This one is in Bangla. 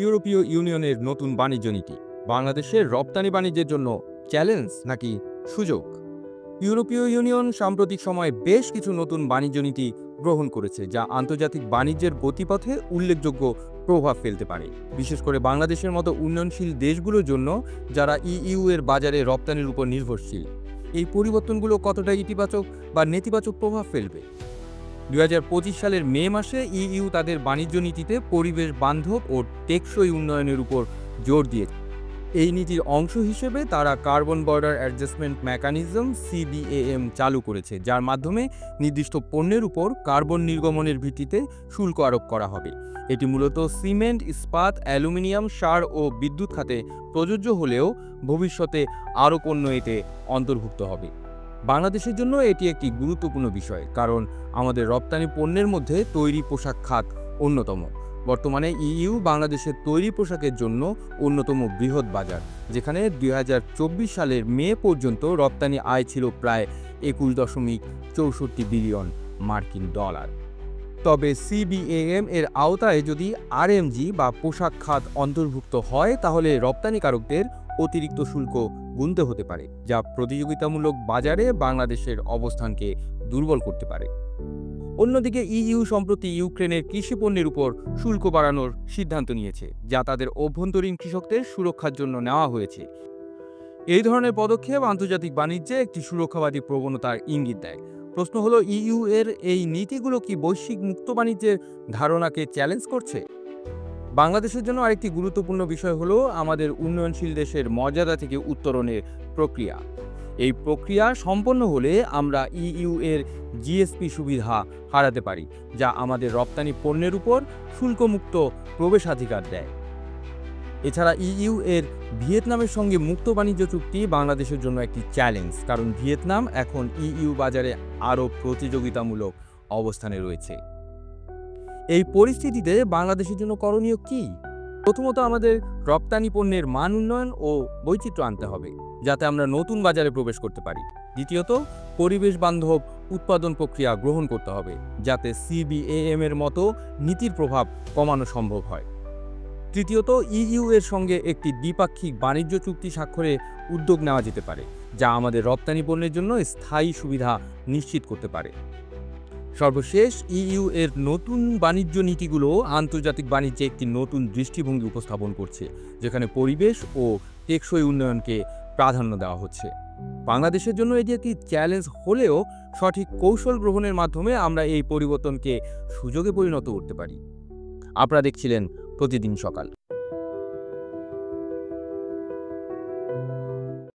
ইউরোপীয় ইউনিয়নের নতুন বাণিজ্য নীতি বাংলাদেশের রপ্তানি বাণিজ্যের জন্য চ্যালেঞ্জ নাকি সুযোগ? ইউরোপীয় ইউনিয়ন সাম্প্রতিক সময়ে বেশ কিছু নতুন বাণিজ্য নীতি গ্রহণ করেছে, যা আন্তর্জাতিক বাণিজ্যের গতিপথে উল্লেখযোগ্য প্রভাব ফেলতে পারে, বিশেষ করে বাংলাদেশের মতো উন্নয়নশীল দেশগুলোর জন্য যারা ইইউ এর বাজারে রপ্তানির উপর নির্ভরশীল। এই পরিবর্তনগুলো কতটা ইতিবাচক বা নেতিবাচক প্রভাব ফেলবে? ২০২৫ সালের মে মাসে ইইউ তাদের বাণিজ্য নীতিতে পরিবেশ বান্ধব ও টেকসই উন্নয়নের উপর জোর দিয়েছে। এই নীতির অংশ হিসেবে তারা কার্বন বর্ডার অ্যাডজাস্টমেন্ট মেকানিজম সিবিএএম চালু করেছে, যার মাধ্যমে নির্দিষ্ট পণ্যের উপর কার্বন নির্গমনের ভিত্তিতে শুল্ক আরোপ করা হবে। এটি মূলত সিমেন্ট, ইস্পাত, অ্যালুমিনিয়াম, সার ও বিদ্যুৎ খাতে প্রযোজ্য হলেও ভবিষ্যতে আরও পণ্য এতে অন্তর্ভুক্ত হবে। বাংলাদেশের জন্য এটি একটি গুরুত্বপূর্ণ বিষয়, কারণ আমাদের রপ্তানি পণ্যের মধ্যে তৈরি পোশাক খাত অন্যতম। বর্তমানে ইইউ বাংলাদেশের তৈরি পোশাকের জন্য অন্যতম বৃহৎ বাজার, যেখানে ২০২৪ সালের মে পর্যন্ত রপ্তানি আয় ছিল প্রায় ২১.৬৪ বিলিয়ন মার্কিন ডলার। তবে সিবিএএম এর আওতায় যদি আরএমজি বা পোশাক খাত অন্তর্ভুক্ত হয়, তাহলে রপ্তানিকারকদের অতিরিক্ত শুল্ক গুনতে হতে পারে, যা প্রতিযোগিতামূলক বাজারে বাংলাদেশের অবস্থানকে দুর্বল করতে পারে। অন্যদিকে ইইউ সম্প্রতি ইউক্রেনের কৃষি পণ্যের উপর শুল্ক বাড়ানোর সিদ্ধান্ত নিয়েছে, যা তাদের অভ্যন্তরীণ কৃষকদের সুরক্ষার জন্য নেওয়া হয়েছে। এই ধরনের পদক্ষেপ আন্তর্জাতিক বাণিজ্যে একটি সুরক্ষাবাদী প্রবণতার ইঙ্গিত দেয়। প্রশ্ন হলো, ইইউ এর এই নীতিগুলো কি বৈশ্বিক মুক্ত বাণিজ্যের ধারণাকে চ্যালেঞ্জ করছে? বাংলাদেশের জন্য আরেকটি গুরুত্বপূর্ণ বিষয় হলো আমাদের উন্নয়নশীল দেশের মর্যাদা থেকে উত্তরণের প্রক্রিয়া। এই প্রক্রিয়া সম্পন্ন হলে আমরা ইইউ এর জিএসপি সুবিধা হারাতে পারি, যা আমাদের রপ্তানি পণ্যের উপর শুল্কমুক্ত প্রবেশাধিকার দেয়। এছাড়া ইইউ এর ভিয়েতনামের সঙ্গে মুক্ত বাণিজ্য চুক্তি বাংলাদেশের জন্য একটি চ্যালেঞ্জ, কারণ ভিয়েতনাম এখন ইইউ বাজারে আরও প্রতিযোগিতামূলক অবস্থানে রয়েছে। এই পরিস্থিতিতে বাংলাদেশের জন্য করণীয় কি? প্রথমত, আমাদের রপ্তানি পণ্যের মান উন্নয়ন ও বৈচিত্র্য আনতে হবে, যাতে আমরা নতুন বাজারে প্রবেশ করতে পারি। দ্বিতীয়ত, পরিবেশ বান্ধব উৎপাদন প্রক্রিয়া গ্রহণ করতে হবে, যাতে সিবিএএম এর মতো নীতির প্রভাব কমানো সম্ভব হয়। তৃতীয়ত, ইইউ এর সঙ্গে একটি দ্বিপাক্ষিক বাণিজ্য চুক্তি স্বাক্ষরে উদ্যোগ নেওয়া যেতে পারে, যা আমাদের রপ্তানি পণ্যের জন্য স্থায়ী সুবিধা নিশ্চিত করতে পারে। সর্বশেষ, ইইউ এর নতুন বাণিজ্য নীতিগুলো আন্তর্জাতিক বাণিজ্যে একটি নতুন দৃষ্টিভঙ্গি উপস্থাপন করছে, যেখানে পরিবেশ ও টেকসই উন্নয়নকে প্রাধান্য দেওয়া হচ্ছে। বাংলাদেশের জন্য এটি একটি চ্যালেঞ্জ হলেও সঠিক কৌশল গ্রহণের মাধ্যমে আমরা এই পরিবর্তনকে সুযোগে পরিণত করতে পারি। আপনারা দেখছিলেন প্রতিদিন সকাল।